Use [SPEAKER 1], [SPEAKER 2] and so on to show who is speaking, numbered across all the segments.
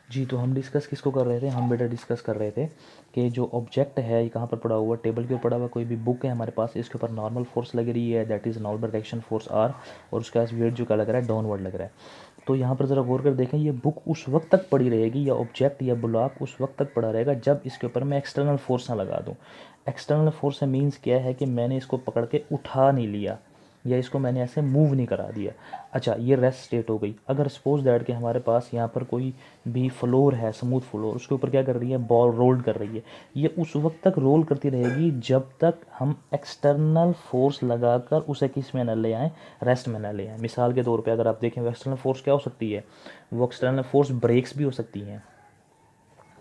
[SPEAKER 1] जी, तो हम डिस्कस किसको कर रहे थे? हम बेटा डिस्कस कर रहे थे कि जो ऑब्जेक्ट है ये कहाँ पर पड़ा हुआ है, टेबल के ऊपर पड़ा हुआ, कोई भी बुक है हमारे पास, इसके ऊपर नॉर्मल फोर्स लग रही है, that is normal direction force r, और उसका वेट जो क्या लग रहा है, डाउनवर्ड लग रहा है। तो यहाँ पर ज़रा गौर कर देखें, ये बुक उस वक्त तक पड़ी रहेगी या ऑब्जेक्ट या ब्लॉक उस वक्त तक पड़ा रहेगा जब इसके ऊपर मैं एक्सटर्नल फोर्स ना लगा दूँ। एक्सटर्नल फोर्स से मीन्स क्या है कि मैंने इसको पकड़ के उठा नहीं लिया या इसको मैंने ऐसे मूव नहीं करा दिया। अच्छा, ये रेस्ट स्टेट हो गई। अगर सपोज दैट कि हमारे पास यहाँ पर कोई भी फ्लोर है, स्मूथ फ्लोर, उसके ऊपर क्या कर रही है, बॉल रोल कर रही है, ये उस वक्त तक रोल करती रहेगी जब तक हम एक्सटर्नल फोर्स लगाकर उसे किस में न ले आएँ, रेस्ट में न ले आएँ। मिसाल के तौर पे अगर आप देखें, एक्सटर्नल फोर्स क्या हो सकती है, वो एक्सटर्नल फोर्स ब्रेक्स भी हो सकती हैं,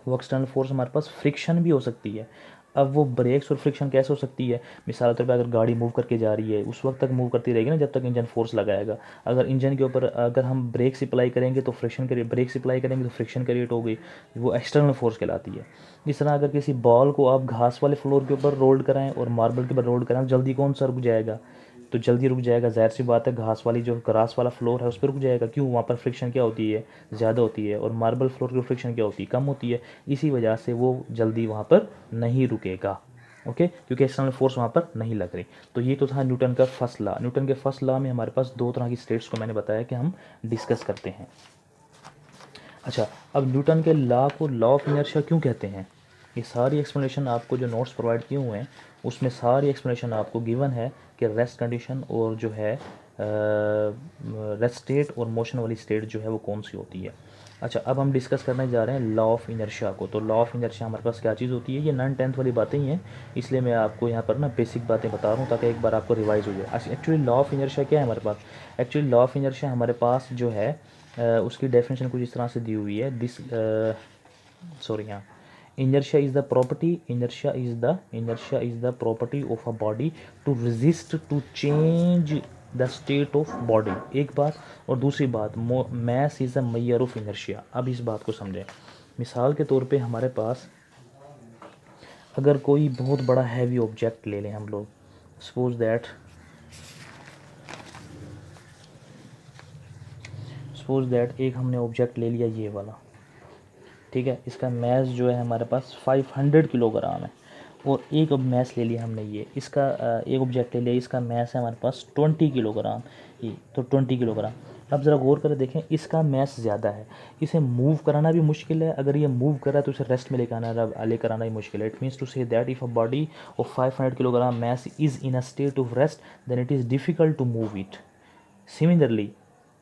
[SPEAKER 1] वो एक्सटर्नल फोर्स हमारे पास फ्रिक्शन भी हो सकती है। अब वो ब्रेक्स और फ्रिक्शन कैसे हो सकती है, मिसाल के तौर पर अगर गाड़ी मूव करके जा रही है उस वक्त तक मूव करती रहेगी ना जब तक इंजन फोर्स लगाएगा। अगर इंजन के ऊपर अगर हम ब्रेक्स अप्लाई करेंगे तो फ्रिक्शन क्रिएट, ब्रेक्स अप्लाई करेंगे तो फ्रिक्शन क्रिएट हो गई, वो एक्सटर्नल फोर्स कहलाती है। इस तरह अगर किसी बॉल को आप घास वाले फ्लोर के ऊपर रोल्ड कराएं और मार्बल के ऊपर रोल्ड कराएं, जल्दी कौन सा रुक जाएगा, तो जल्दी रुक जाएगा, ज़ाहिर सी बात है, घास वाली जो ग्रास वाला फ्लोर है उस पर रुक जाएगा। क्यों, वहाँ पर फ्रिक्शन क्या होती है, ज़्यादा होती है, और मार्बल फ्लोर की फ्रिक्शन क्या होती है, कम होती है। इसी वजह से वो जल्दी वहाँ पर नहीं रुकेगा। ओके, क्योंकि एक्सटर्नल फोर्स वहाँ पर नहीं लग रही। तो ये तो था न्यूटन का फर्स्ट लॉ। न्यूटन के फर्स्ट लॉ में हमारे पास दो तरह की स्टेट्स को मैंने बताया कि हम डिस्कस करते हैं। अच्छा, अब न्यूटन के लॉ को लॉ ऑफ इनर्शिया क्यों कहते हैं, ये सारी एक्सप्लेनेशन आपको जो नोट्स प्रोवाइड किए हुए हैं उसमें सारी एक्सप्लेनेशन आपको गिवन है कि रेस्ट कंडीशन और जो है रेस्ट स्टेट और मोशन वाली स्टेट जो है वो कौन सी होती है। अच्छा, अब हम डिस्कस करने जा रहे हैं लॉ ऑफ इनर्शिया को। तो लॉ ऑफ इनर्शिया हमारे पास क्या चीज़ होती है, ये 9th-10th वाली बातें ही हैं, इसलिए मैं आपको यहाँ पर ना बेसिक बातें बता रहा हूँ ताकि एक बार आपको रिवाइज हो जाए। एक्चुअली लॉ ऑफ इनर्शिया क्या है हमारे पास, एक्चुअली लॉ ऑफ इनर्शिया हमारे पास जो है उसकी डेफिनेशन कुछ इस तरह से दी हुई है, दिस सॉरी, हाँ, inertia is the property, inertia is the property of a body to resist to change the state of body, एक बात। और दूसरी बात, mass is a measure of inertia। अब इस बात को समझें, मिसाल के तौर पे हमारे पास अगर कोई बहुत बड़ा हैवी ऑब्जेक्ट ले लें हम लोग, सपोज दैट एक हमने ऑब्जेक्ट ले लिया ये वाला, ठीक है, इसका मैस जो है हमारे पास 500 किलोग्राम है, और एक अब मैस ले लिया हमने ये, इसका एक ऑब्जेक्ट ले लिया, इसका मैस है हमारे पास 20 किलोग्राम, ये तो 20 किलोग्राम। अब ज़रा गौर कर देखें, इसका मैस ज़्यादा है, इसे मूव कराना भी मुश्किल है, अगर ये मूव कर रहा है तो इसे रेस्ट में लेकर आना भी मुश्किल है। It means to say that if a body of 500 kilogram mass is in a state of rest then it is difficult to move it. Similarly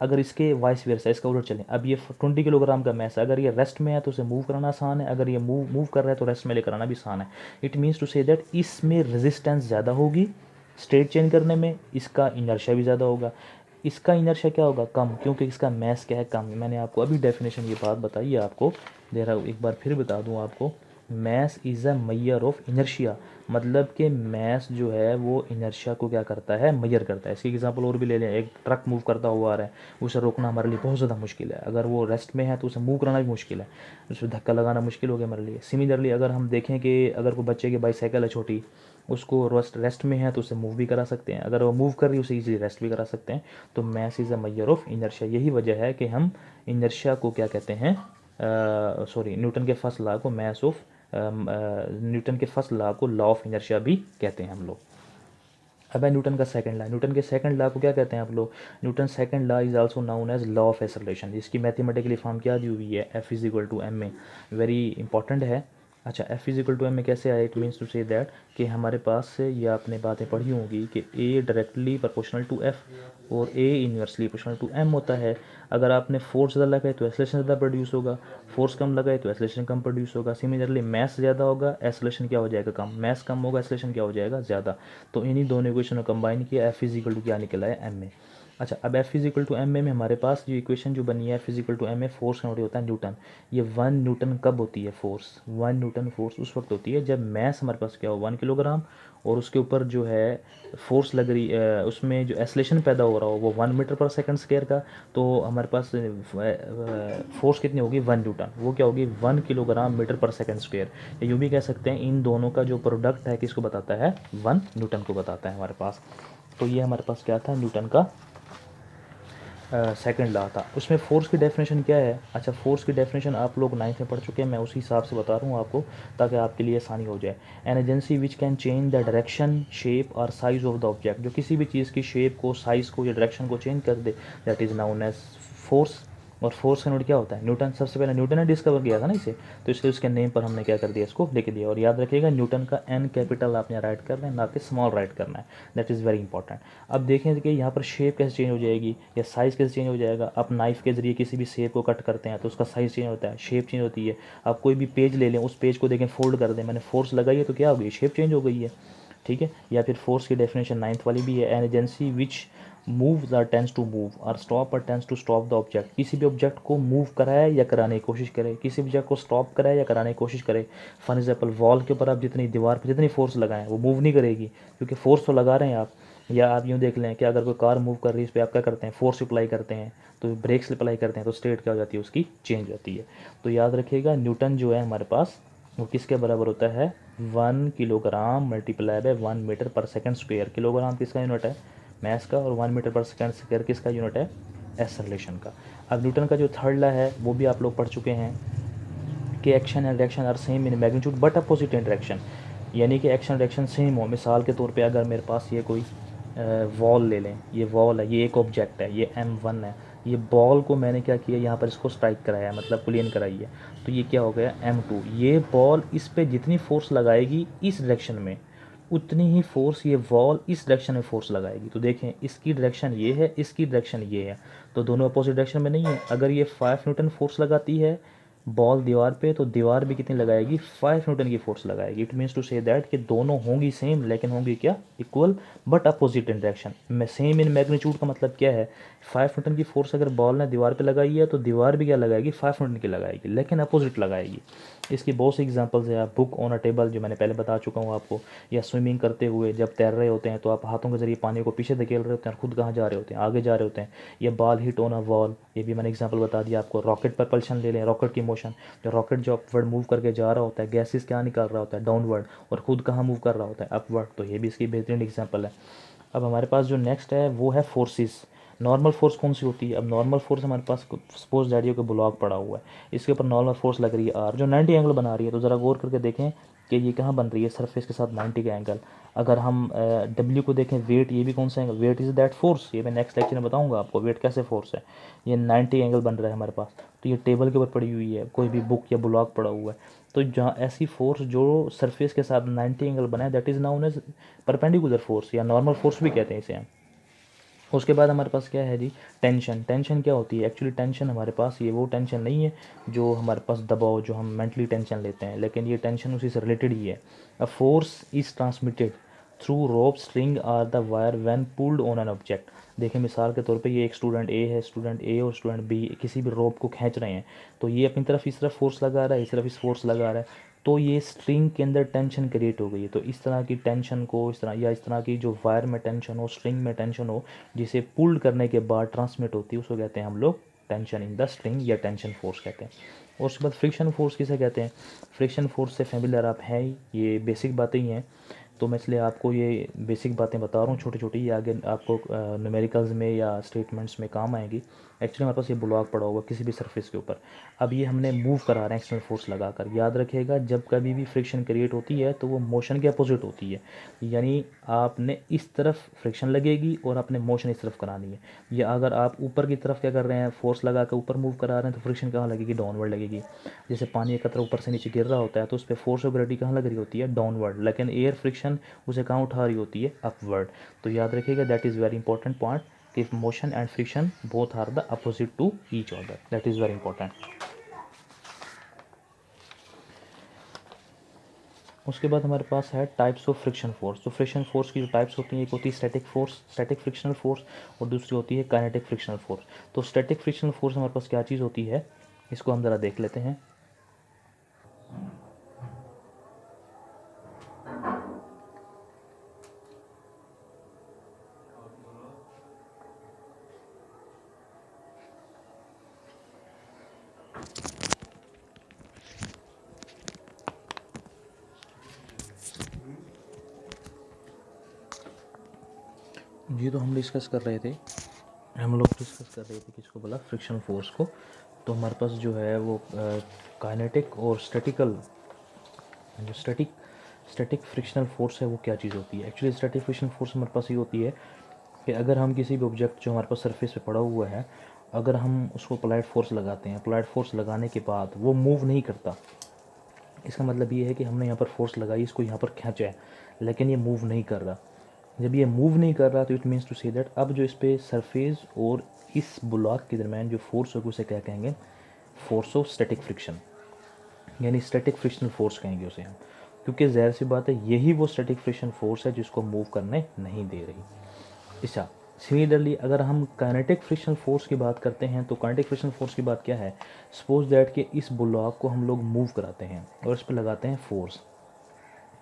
[SPEAKER 1] अगर इसके वाइस वर्सा, इसका उलट चलें, अब ये 20 किलोग्राम का मैस है, अगर ये रेस्ट में है तो उसे मूव कराना आसान है, अगर ये मूव कर रहा है तो रेस्ट में लेकर आना भी आसान है। It means to say that इसमें रेजिस्टेंस ज़्यादा होगी स्टेट चेंज करने में, इसका इनर्शिया भी ज़्यादा होगा। इसका इनर्शिया क्या होगा, कम, क्योंकि इसका मैस क्या है, कम। मैंने आपको अभी डेफिनेशन ये बात बताई है आपको, दे रहा एक बार फिर बता दूँ आपको, mass is a measure of inertia, मतलब कि मैस जो है वो इनर्शिया को क्या करता है, मैयर करता है। इसकी एग्जांपल और भी ले लें, एक ट्रक मूव करता हुआ आ रहा है, उसे रोकना हमारे लिए बहुत ज़्यादा मुश्किल है, अगर वो रेस्ट में है तो उसे मूव कराना भी मुश्किल है, उसे धक्का लगाना मुश्किल हो गया हमारे लिए। सिमिलरली अगर हम देखें कि अगर कोई बच्चे की बाईसाइकिल है छोटी, उसको रेस्ट में है तो उसे मूव भी करा सकते हैं, अगर वो मूव कर रही है उसे इजीली रेस्ट भी करा सकते हैं। तो mass is a measure of inertia, यही वजह है कि हम इनर्शिया को क्या कहते हैं, सॉरी, न्यूटन के फर्स्ट लॉ को मैस ऑफ न्यूटन के फर्स्ट लॉ को लॉ ऑफ इनर्शिया भी कहते हैं हम लोग। अब है न्यूटन का सेकंड लॉ, न्यूटन के सेकंड लॉ को क्या कहते हैं आप लोग, Newton second law is also known as law of acceleration. इसकी मैथमेटिकली फॉर्म क्या दी हुई है, F is equal to m a, very important है। अच्छा, F is equal to m में कैसे आया, it means to say that कि हमारे पास से ये आपने बातें पढ़ी होंगी कि ए डायरेक्टली प्रोपोर्शनल टू एफ और ए इन्वर्सली प्रोपोर्शनल टू एम होता है। अगर आपने फोर्स ज़्यादा लगाए तो एक्सेलरेशन ज़्यादा प्रोड्यूस होगा, फोर्स कम लगाए तो एक्सेलरेशन कम प्रोड्यूस होगा। सिमिलरली मैस ज़्यादा होगा, एक्सेलरेशन क्या हो जाएगा, कम। मैस कम होगा, एक्सेलरेशन क्या हो जाएगा, ज़्यादा। तो इन्हीं दोनों इक्वेशन को कंबाइन किया, एफ इज इक्वल टू क्या निकला है, एम ए। अच्छा, अब F is equal to m a में हमारे पास जो इक्वेशन जो बनी है, F is equal to m a, force का होता है न्यूटन। ये 1 न्यूटन कब होती है फोर्स, 1 न्यूटन फोर्स उस वक्त होती है जब मैस हमारे पास क्या हो, 1 किलोग्राम, और उसके ऊपर जो है फोर्स लग रही, उसमें जो एक्सेलरेशन पैदा हो रहा हो वो 1 मीटर पर सेकंड स्क्वायर का। तो हमारे पास फोर्स कितनी होगी, 1 न्यूटन, वो क्या होगी, 1 किलोग्राम मीटर पर सेकंड स्क्वायर। या यूँ भी कह सकते हैं इन दोनों का जो प्रोडक्ट है किसको बताता है, 1 न्यूटन को बताता है हमारे पास। तो ये हमारे पास क्या था, न्यूटन का सेकंड लॉ था, उसमें फोर्स की डेफिनेशन क्या है। अच्छा, फोर्स की डेफिनेशन आप लोग 9th में पढ़ चुके हैं, मैं उसी हिसाब से बता रहा हूँ आपको ताकि आपके लिए आसानी हो जाए। N agency which can change the direction, shape और साइज ऑफ द ऑब्जेक्ट, जो किसी भी चीज़ की शेप को, साइज़ को या डायरेक्शन को चेंज कर दे, that is known as force. और फोर्स का यूनिट क्या होता है, न्यूटन। सबसे पहले न्यूटन ने डिस्कवर किया था ना इसे, तो इसलिए उसके नेम पर हमने क्या कर दिया, इसको लिख दिया। और याद रखिएगा न्यूटन का एन कैपिटल आपने राइट करना है, ना कि स्मॉल राइट करना है, दैट इज़ वेरी इंपॉर्टेंट। अब देखें कि यहाँ पर शेप कैसे चेंज हो जाएगी या साइज़ कैसे चेंज हो जाएगा। आप नाइफ़ के ज़रिए किसी भी शेप को कट करते हैं तो उसका साइज़ चेंज होता है, शेप चेंज होती है। आप कोई भी पेज ले लें, उस पेज को देखें फोल्ड कर दें, मैंने फोर्स लगाई है तो क्या हो गई, शेप चेंज हो गई है, ठीक है। या फिर फोर्स की डेफिनेशन 9th वाली भी है, an agency which move the tends to move और स्टॉप और tends to stop the object, किसी भी ऑब्जेक्ट को मूव कराए या कराने की कोशिश करे, किसी भी ऑब्जेक्ट को स्टॉप कराए या कराने की कोशिश करे। फॉर एग्जाम्पल वॉल के ऊपर आप जितनी, दीवार पर जितनी फोर्स लगाएं वो मूव नहीं करेगी, क्योंकि फोर्स तो लगा रहे हैं आप। या आप यूँ देख लें कि अगर कोई कार मूव कर रही है, इस पर आप क्या करते हैं, फोर्स अप्लाई करते हैं, तो ब्रेक्स अप्लाई करते हैं, तो स्टेट क्या हो जाती है, उसकी चेंज होती है। तो याद रखिएगा न्यूटन जो है हमारे पास वो किसके बराबर होता है, 1 किलोग्राम मल्टीप्लाई बाय 1 मीटर पर सेकंड स्क्वेयर। किलोग्राम किसका यूनिट है, मैस का, और 1 मीटर पर सेकंड स्क्वेयर किसका यूनिट है, एक्सेलरेशन का। अब न्यूटन का जो थर्ड लॉ है वो भी आप लोग पढ़ चुके हैं कि action and reaction are same in magnitude but opposite in direction, यानी कि एक्शन रिएक्शन सेम हो। मिसाल के तौर पे अगर मेरे पास ये कोई वॉल ले लें, ये वॉल है, ये एक ऑब्जेक्ट है, ये M1 है, ये बॉल को मैंने क्या किया, यहाँ पर इसको स्ट्राइक कराया, मतलब कुलियन कराई है, तो ये क्या हो गया M2। ये बॉल इस पे जितनी फोर्स लगाएगी इस डायरेक्शन में, उतनी ही फोर्स ये वॉल इस डायरेक्शन में फोर्स लगाएगी। तो देखें इसकी डायरेक्शन ये है, इसकी डायरेक्शन ये है, तो दोनों अपोजिट डायरेक्शन में नहीं है। अगर ये 5 न्यूटन फोर्स लगाती है बॉल दीवार पे, तो दीवार भी कितनी लगाएगी, 5 न्यूटन की फोर्स लगाएगी। It means to say that कि दोनों होंगी सेम, लेकिन होंगी क्या, equal but opposite in direction में। सेम इन मैग्नीट्यूड का मतलब क्या है, 5 न्यूटन की फोर्स अगर बॉल ने दीवार पे लगाई है तो दीवार भी क्या लगाएगी, 5 न्यूटन की लगाएगी, लेकिन अपोजिट लगाएगी। इसकी बहुत सी एग्जांपल्स है, आप बुक ऑन अ टेबल जो मैंने पहले बता चुका हूँ आपको, या स्विमिंग करते हुए जब तैर रहे होते हैं तो आप हाथों के जरिए पानी को पीछे धकेल रहे होते हैं और खुद कहाँ जा रहे होते हैं, आगे जा रहे होते हैं। या ball hit on a wall, ये भी मैंने एग्जांपल बता दिया आपको। रॉकेट propulsion ले लें, रॉकेट की मोशन, जो रॉकेट जो अपवर्ड मूव करके जा रहा होता है, गैसेस क्या निकाल रहा होता है, डाउनवर्ड, और खुद कहाँ मूव कर रहा होता है, अपवर्ड, तो ये भी इसकी बेहतरीन एग्जांपल है। अब हमारे पास जो नेक्स्ट है वो है फोर्सेस। नॉर्मल फोर्स कौन सी होती है, अब नॉर्मल फोर्स हमारे पास सपोज डैडियो के ब्लॉक पड़ा हुआ है, इसके ऊपर नॉर्मल फोर्स लग रही है आर, जो 90 एंगल बना रही है। तो ज़रा गौर करके देखें कि ये कहाँ बन रही है, सरफेस के साथ 90 का एंगल। अगर हम डब्ल्यू को देखें, वेट, ये भी कौन सा angle, weight is that force, ये मैं नेक्स्ट लेक्चर में बताऊंगा आपको वेट कैसे फोर्स है। ये 90 एंगल बन रहा है हमारे पास, तो ये टेबल के ऊपर पड़ी हुई है, कोई भी बुक या ब्लॉक पड़ा हुआ है, तो जहाँ ऐसी फोर्स जो सरफेस के साथ 90 एंगल बनाए, that is known as perpendicular force, या नॉर्मल फोर्स भी कहते हैं इसे हम। उसके बाद हमारे पास क्या है जी, टेंशन। टेंशन क्या होती है, एक्चुअली टेंशन हमारे पास ये वो टेंशन नहीं है जो हमारे पास दबाव, जो हम मेंटली टेंशन लेते हैं, लेकिन ये टेंशन उसी से रिलेटेड ही है। A force is transmitted through rope, string or the wire when pulled on an object. देखिए मिसाल के तौर पे ये एक स्टूडेंट ए है, स्टूडेंट ए और स्टूडेंट बी किसी भी रोप को खींच रहे हैं, तो ये अपनी तरफ इस तरफ फोर्स लगा रहा है, इस तरफ इस फोर्स लगा रहा है, तो ये स्ट्रिंग के अंदर टेंशन क्रिएट हो गई है। तो इस तरह की टेंशन को, इस तरह या इस तरह की जो वायर में टेंशन हो, स्ट्रिंग में टेंशन हो, जिसे पुल्ड करने के बाद ट्रांसमिट होती है, उसको कहते हैं हम लोग टेंशन इन द स्ट्रिंग, या टेंशन फोर्स कहते हैं। और उसके बाद फ्रिक्शन फोर्स किसे कहते हैं, फ्रिक्शन फोर्स से फेमिलियर आप हैं ही, ये बेसिक बातें ही हैं, तो मैं इसलिए आपको ये बेसिक बातें बता रहा हूँ छोटी छोटी, ये आगे आपको न्यूमेरिकल्स में या स्टेटमेंट्स में काम आएंगी। एक्चुअली हमारे पास ये ब्लॉक पड़ा होगा किसी भी सरफेस के ऊपर, अब ये हमने मूव करा रहे हैं एक्सटर्नल फोर्स लगाकर। याद रखिएगा जब कभी भी फ्रिक्शन क्रिएट होती है तो वो मोशन के अपोजिट होती है, यानी आपने इस तरफ फ्रिक्शन लगेगी और आपने मोशन इस तरफ करानी है। या अगर आप ऊपर की तरफ क्या कर रहे हैं, फोर्स लगा कर ऊपर मूव करा रहे हैं, तो फ्रिक्शन कहाँ लगेगी, डाउनवर्ड लगेगी। जैसे पानी एक कतरा ऊपर से नीचे गिर रहा होता है तो उस पर फोर्स ऑफ ग्रेविटी कहाँ लग रही होती है, डाउनवर्ड, लेकिन एयर फ्रिक्शन उसे कहाँ उठा रही होती है, अपवर्ड। तो याद रखिएगा that is very important point कि motion and friction both are the opposite to each other, that is very important. उसके बाद हमारे पास है टाइप्स ऑफ फ्रिक्शन फोर्स। तो फ्रिक्शन फोर्स की जो टाइप्स होती हैं, एक होती है static force, static frictional force, और दूसरी होती है काइनेटिक फ्रिक्शनल फोर्स। तो स्टैटिक फ्रिक्शनल फोर्स हमारे पास क्या चीज़ होती है, इसको हम ज़रा देख लेते हैं। ये तो हम डिस्कस कर रहे थे हम लोग डिस्कस कर रहे थे किसको बोला, फ्रिक्शन फोर्स को। तो हमारे पास जो है वो काइनेटिक और स्टैटिकल, जो स्टैटिक फ्रिक्शनल फोर्स है वो क्या चीज़ होती है। एक्चुअली स्टैटिक फ्रिक्शन फोर्स हमारे पास ये होती है कि अगर हम किसी भी ऑब्जेक्ट जो हमारे पास सरफेस पे पड़ा हुआ है, अगर हम उसको अप्लाइड फोर्स लगाते हैं, अप्लाइड फोर्स लगाने के बाद वो मूव नहीं करता, इसका मतलब ये है कि हमने यहाँ पर फोर्स लगाई, इसको यहाँ पर खींचा है, लेकिन ये मूव नहीं कर रहा। जब ये मूव नहीं कर रहा तो it means to say that अब जो इस पर सरफेस और इस ब्लॉक के दरमियान जो फोर्स होगी उसे क्या कहेंगे, फोर्स ऑफ स्टैटिक फ्रिक्शन, यानी स्टैटिक फ्रिक्शनल फोर्स कहेंगे उसे हम, क्योंकि ज़ाहिर सी बात है यही वो स्टैटिक फ्रिक्शन फोर्स है जिसको मूव करने नहीं दे रही। अच्छा, सिमिलरली अगर हम काइनेटिक फ्रिक्शनल फोर्स की बात करते हैं तो काइनेटिक फ्रिक्शनल फोर्स की बात क्या है, सपोज दैट कि इस ब्लॉक को हम लोग मूव कराते हैं और इस पर लगाते हैं फोर्स,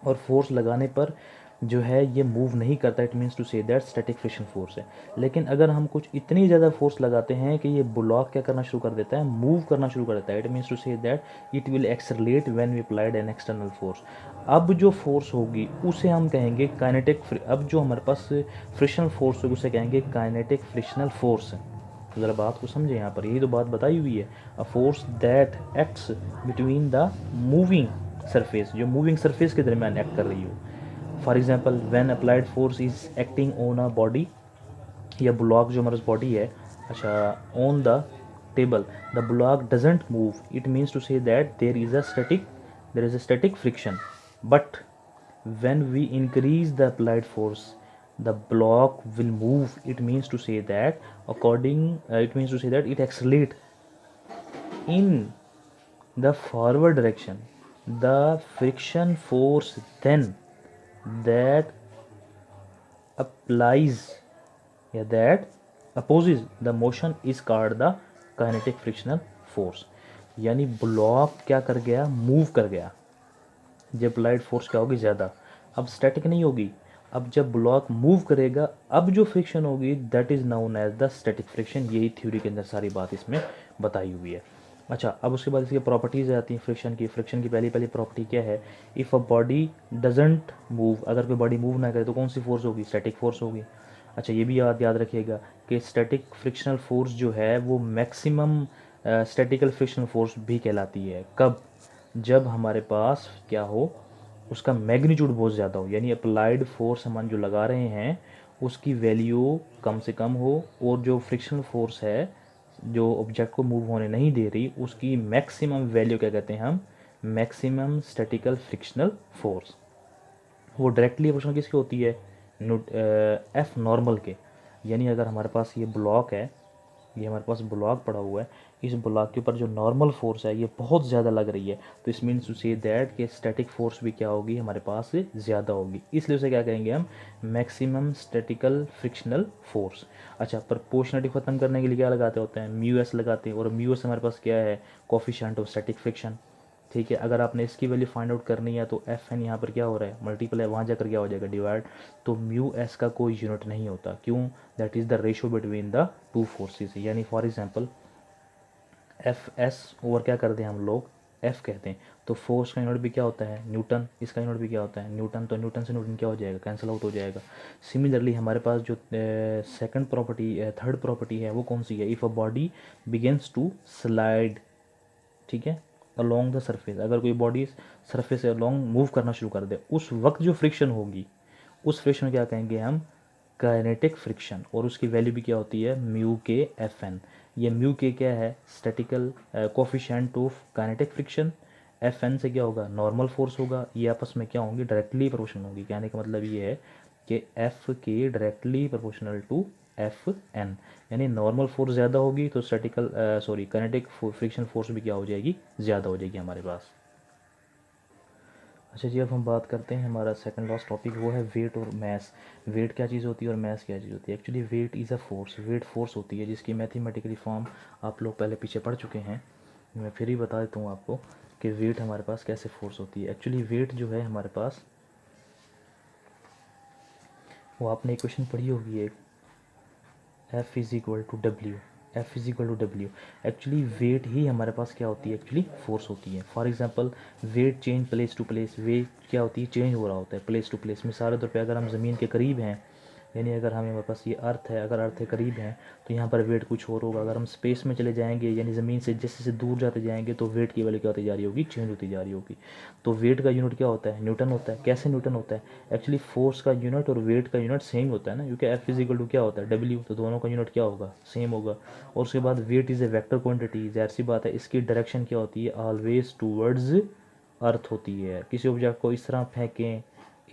[SPEAKER 1] और फोर्स लगाने पर जो है ये मूव नहीं करता, it means to say that static friction force है। लेकिन अगर हम कुछ इतनी ज़्यादा फोर्स लगाते हैं कि ये ब्लॉक क्या करना शुरू कर देता है, मूव करना शुरू कर देता है, it means to say that it will accelerate when we applied an external force. अब जो फोर्स होगी उसे हम कहेंगे काइनेटिक, अब जो हमारे पास फ्रिक्शनल फोर्स होगी उसे कहेंगे काइनेटिक फ्रिक्शनल फोर्स। ज़रा बात को समझे, यहाँ पर यही तो बात बताई हुई है, a force that acts between the moving surface, जो मूविंग सरफेस के दरमियान एक्ट कर रही हो। For example when applied force is acting on a body, या ब्लॉक जो हमारे बॉडी है, अच्छा, on the table, the block doesn't move, it means to say that there is a static friction, but when we increase the applied force the block will move, it means to say that it means to say that it accelerate in the forward direction. The friction force then that applies, yeah, that opposes the motion is called the kinetic frictional force। यानी block क्या कर गया, move कर गया, जब applied force क्या होगी ज़्यादा, अब स्टैटिक नहीं होगी, अब जब ब्लॉक मूव करेगा अब जो फ्रिक्शन होगी that is known as the static friction. यही थ्योरी के अंदर सारी बात इसमें बताई हुई है। अच्छा, अब उसके बाद इसकी प्रॉपर्टीज़ आती हैं फ्रिक्शन की। फ्रिक्शन की पहली पहली प्रॉपर्टी क्या है, if a body doesn't move, अगर कोई बॉडी मूव ना करे तो कौन सी फोर्स होगी, स्टैटिक फोर्स होगी। अच्छा, ये भी याद रखिएगा कि स्टैटिक फ्रिक्शनल फोर्स जो है वो मैक्सिमम स्टैटिकल फ्रिक्शनल फोर्स भी कहलाती है। कब, जब हमारे पास क्या हो, उसका मैग्नीट्यूड बहुत ज़्यादा हो, यानी अप्लाइड फोर्स हम जो लगा रहे हैं उसकी वैल्यू कम से कम हो, और जो फ्रिक्शनल फोर्स है जो ऑब्जेक्ट को मूव होने नहीं दे रही उसकी मैक्सिमम वैल्यू क्या कहते हैं हम, मैक्सिमम स्टैटिकल फ्रिक्शनल फोर्स। वो डायरेक्टली प्रोपोर्शनल किसकी होती है, एफ नॉर्मल के। यानी अगर हमारे पास ये ब्लॉक है, ये हमारे पास ब्लॉक पड़ा हुआ है, इस ब्लॉक के ऊपर जो नॉर्मल फोर्स है ये बहुत ज़्यादा लग रही है, तो इस मीन्स टू से दैट कि स्टैटिक फोर्स भी क्या होगी हमारे पास ज़्यादा होगी, इसलिए उसे क्या कहेंगे हम, मैक्सिमम स्टैटिकल फ्रिक्शनल फोर्स। अच्छा, प्रोपोर्शनलिटी ख़त्म करने के लिए क्या लगाते होते हैं, म्यू एस लगाते हैं, और म्यू एस हमारे पास क्या है, कोफिशिएंट ऑफ स्टैटिक फ्रिक्शन। ठीक है, अगर आपने इसकी वैल्यू फाइंड आउट करनी है तो एफ एन यहाँ पर क्या हो रहा है, मल्टीपल है, वहाँ जाकर क्या हो जाएगा, डिवाइड। तो म्यू एस का कोई यूनिट नहीं होता, क्यों, that is the ratio between the two forces. यानी for example F S over क्या कर दें हम लोग, एफ कहते हैं, तो फोर्स का यूनिट भी क्या होता है, न्यूटन, इसका यूनिट भी क्या होता है, न्यूटन, तो न्यूटन से न्यूटन क्या हो जाएगा, कैंसिल आउट हो जाएगा। सिमिलरली हमारे पास जो सेकंड प्रॉपर्टी, थर्ड प्रॉपर्टी है वो कौन सी है, if a body begins to slide, ठीक है, अलोंग द सरफेस, अगर कोई बॉडी सरफेस से अलोंग मूव करना शुरू कर दे उस वक्त जो फ्रिक्शन होगी उस फ्रिक्शन क्या कहेंगे हम, काइनेटिक फ्रिक्शन, और उसकी वैल्यू भी क्या होती है, म्यू के एफ एन। ये म्यू के क्या है, statical coefficient of kinetic friction, F N से क्या होगा, नॉर्मल फोर्स होगा, ये आपस में क्या होंगी, डायरेक्टली प्रोपोर्शनल होगी। कहने का मतलब ये है कि एफ के directly proportional to F N, यानी नॉर्मल फोर्स ज़्यादा होगी तो स्टैटिकल काइनेटिक फ्रिक्शन फोर्स भी क्या हो जाएगी, ज़्यादा हो जाएगी हमारे पास। अच्छा जी, अब हम बात करते हैं, हमारा सेकंड लास्ट टॉपिक वो है वेट और मैस। वेट क्या चीज़ होती है और मैस क्या चीज़ होती है। Actually weight is a force, weight force होती है जिसकी मैथमेटिकली फॉर्म आप लोग पहले पीछे पढ़ चुके हैं, मैं फिर ही बता देता हूँ आपको कि वेट हमारे पास कैसे फोर्स होती है। एक्चुअली वेट जो है हमारे पास, वो आपने इक्वेशन पढ़ी होगी एक, F is equal to W, F is equal to W. Actually weight ही हमारे पास क्या होती है, एक्चुअली फोर्स होती है। For example weight change place to place, weight क्या होती है, चेंज हो रहा होता है प्लेस टू प्लेस। मिसाल के तौर पे अगर हम ज़मीन के करीब हैं यानी अगर हमारे पास ये अर्थ है, अगर अर्थ के करीब है तो यहाँ पर वेट कुछ और होगा। अगर हम स्पेस में चले जाएंगे यानी ज़मीन से जैसे जैसे दूर जाते जाएंगे तो वेट की वैल्यू क्या होती जा रही होगी, चेंज होती जा रही होगी। तो वेट का यूनिट क्या होता है, न्यूटन होता है। कैसे न्यूटन होता है, एक्चुअली फोर्स का यूनिट और वेट का यूनिट सेम होता है ना, क्योंकि एफ इजिकल टू क्या होता है, डब्ल्यू, तो दोनों का यूनिट क्या होगा, सेम होगा। और उसके बाद weight is a vector quantity, जाहिर सी बात है इसकी डायरेक्शन क्या होती है, ऑलवेज टूवर्ड्स अर्थ होती है। किसी ऑब्जेक्ट को इस तरह फेंकें,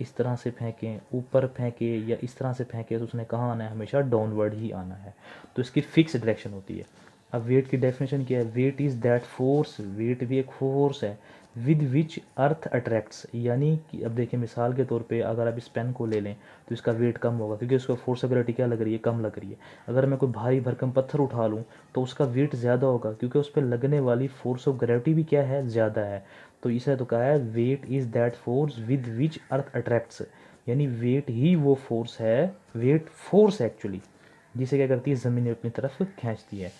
[SPEAKER 1] इस तरह से फेंकें, ऊपर फेंकें या इस तरह से फेंकें तो उसने कहाँ आना है, हमेशा डाउनवर्ड ही आना है। तो इसकी फिक्स डायरेक्शन होती है। अब वेट की डेफिनेशन क्या है, weight is that force, weight भी एक फोर्स है विद विच अर्थ अट्रैक्ट्स। यानी कि अब देखिए मिसाल के तौर पे अगर आप इस पेन को ले लें तो इसका वेट कम होगा क्योंकि उसको फोर्सबिलिटी क्या लग रही है, कम लग रही है। अगर मैं कोई भारी भरकम पत्थर उठा लूँ तो उसका वेट ज़्यादा होगा क्योंकि उस पर लगने वाली फोर्स ऑफ ग्रेविटी भी क्या है, ज़्यादा है। तो इसे तो कहा है weight is that force with which earth attracts, यानी वेट ही वो फोर्स है, वेट फोर्स एक्चुअली जिसे क्या करती है, ज़मीन अपनी तरफ खींचती है।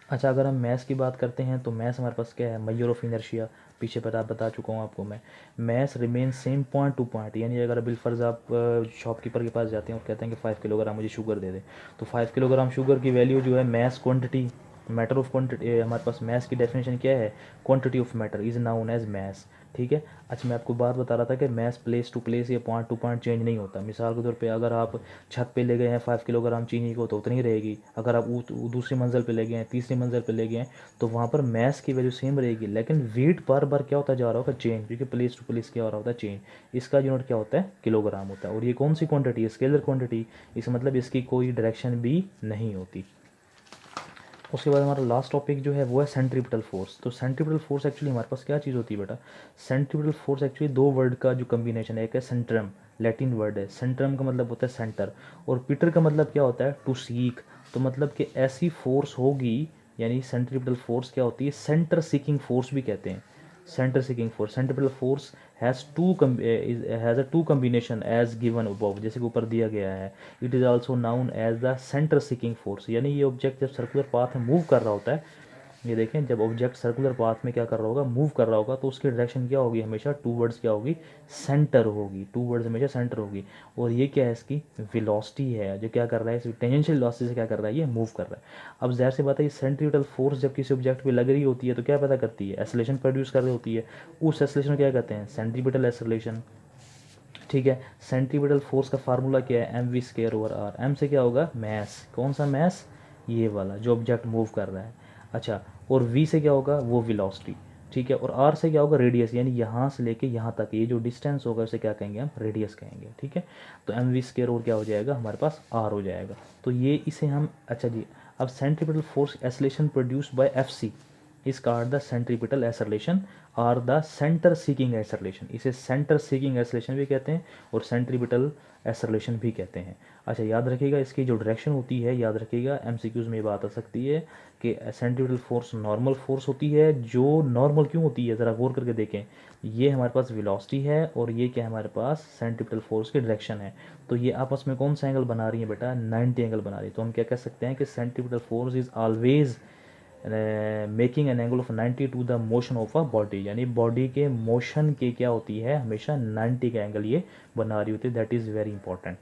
[SPEAKER 1] अच्छा, अगर हम मैथ्स की बात करते हैं तो मैथ्स हमारे पास क्या है, मेजर ऑफ इनर्शिया, पीछे बता चुका हूँ आपको मैं। Maths remain same point two point, यानी अगर बिलफर्ज आप शॉपकीपर के पास जाते हैं और कहते हैं कि 5 किलोग्राम मुझे शुगर दे दे, तो 5 किलोग्राम शुगर की वैल्यू जो है mass quantity, matter of quantity, हमारे पास मैथ्स की डेफिनेशन क्या है, quantity of matter is known as mass. ठीक है। अच्छा, मैं आपको बात बता रहा था कि मैथ्स प्लेस टू प्लेस या पॉइंट टू पॉइंट चेंज नहीं होता। मिसाल के तौर पे अगर आप छत पे ले गए हैं 5 किलोग्राम चीनी को तो उतनी ही रहेगी। अगर आप दूसरी मंजिल पे ले गए हैं, तीसरी मंजिल पे ले गए हैं, तो वहाँ पर मैथ्स की वैल्यू सेम रहेगी, लेकिन वेट बार बार क्या होता जा रहा होगा, चेंज, क्योंकि प्लेस टू प्लेस क्या हो रहा होता है, चेंज। इसका यूनिट क्या होता है, किलोग्राम होता है। और ये कौन सी क्वांटिटी है, स्केलर क्वांटिटी, इस मतलब इसकी कोई डायरेक्शन भी नहीं होती। उसके बाद हमारा लास्ट टॉपिक जो है वो है सेंट्रीपिटल फोर्स। तो सेंट्रीपिटल फोर्स एक्चुअली हमारे पास क्या चीज़ होती है बेटा, सेंट्रीपिटल फोर्स एक्चुअली दो वर्ड का जो कम्बिनेशन है, एक है सेंट्रम, लैटिन वर्ड है, सेंट्रम का मतलब होता है सेंटर, और पीटर का मतलब क्या होता है, टू सीक। तो मतलब कि ऐसी फोर्स होगी, यानी सेंट्रीपिटल फोर्स क्या होती है, सेंटर सीकिंग फोर्स भी कहते हैं। Centre seeking force, centripetal force has a two combination as given above, जैसे कि ऊपर दिया गया है। It is also known as the centre seeking force, यानी ये ऑब्जेक्ट जब सर्कुलर पाथ में मूव कर रहा होता है, ये देखें जब ऑब्जेक्ट सर्कुलर पाथ में क्या कर रहा होगा, मूव कर रहा होगा, तो उसकी डायरेक्शन क्या होगी, हमेशा टू वर्ड्स क्या होगी, सेंटर होगी, टू वर्ड्स हमेशा सेंटर होगी। और ये क्या है, इसकी वेलोसिटी है, जो क्या कर रहा है, इस टेंजेंशियल वेलोसिटी से क्या कर रहा है, ये मूव कर रहा है। अब ज़ाहिर सी बात है, ये सेंट्रीपिटल फोर्स जब किसी ऑब्जेक्ट पे लग रही होती है तो क्या पैदा करती है, एसिलेशन प्रोड्यूस कर रही होती है। उस एसिलेशन को क्या कहते हैं, सेंट्रीपिटल एसिलेशन। ठीक है। सेंट्रीपिटल फोर्स का फार्मूला क्या है, mv² आर। एम से क्या होगा, मैस, कौन सा मैस, ये वाला जो ऑब्जेक्ट मूव कर रहा है। अच्छा, और v से क्या होगा, वो वेलोसिटी। ठीक है। और r से क्या होगा, रेडियस, यानी यहाँ से लेके यहाँ तक ये जो डिस्टेंस होगा उसे क्या कहेंगे हम, रेडियस कहेंगे। ठीक है। तो mv² और क्या हो जाएगा, हमारे पास r हो जाएगा। तो ये इसे हम, अच्छा जी, अब centripetal force acceleration produced by fc is called the centripetal acceleration or the centre seeking acceleration, इसे सेंटर सीकिंग एसरलेशन भी कहते हैं और सेंट्रीपिटल एसरलेशन भी कहते हैं। अच्छा, याद रखिएगा इसकी जो डायरेक्शन होती है, याद रखिएगा एमसीक्यूज में ये बात आ सकती है कि सेंट्रीपिटल फोर्स नॉर्मल फोर्स होती है। जो नॉर्मल क्यों होती है, ज़रा गौर करके देखें, ये हमारे पास वेलोसिटी है और ये क्या है, हमारे पास सेंट्रीपिटल फोर्स की डायरेक्शन है। तो ये आपस में कौन सा एंगल बना रही है बेटा, 90 एंगल बना रही है। तो हम क्या कह सकते हैं कि centripetal force is always making an angle of 90 to the motion of a body, यानी बॉडी के मोशन के क्या होती है, हमेशा 90 का एंगल ये बना रही होती है। That is very important.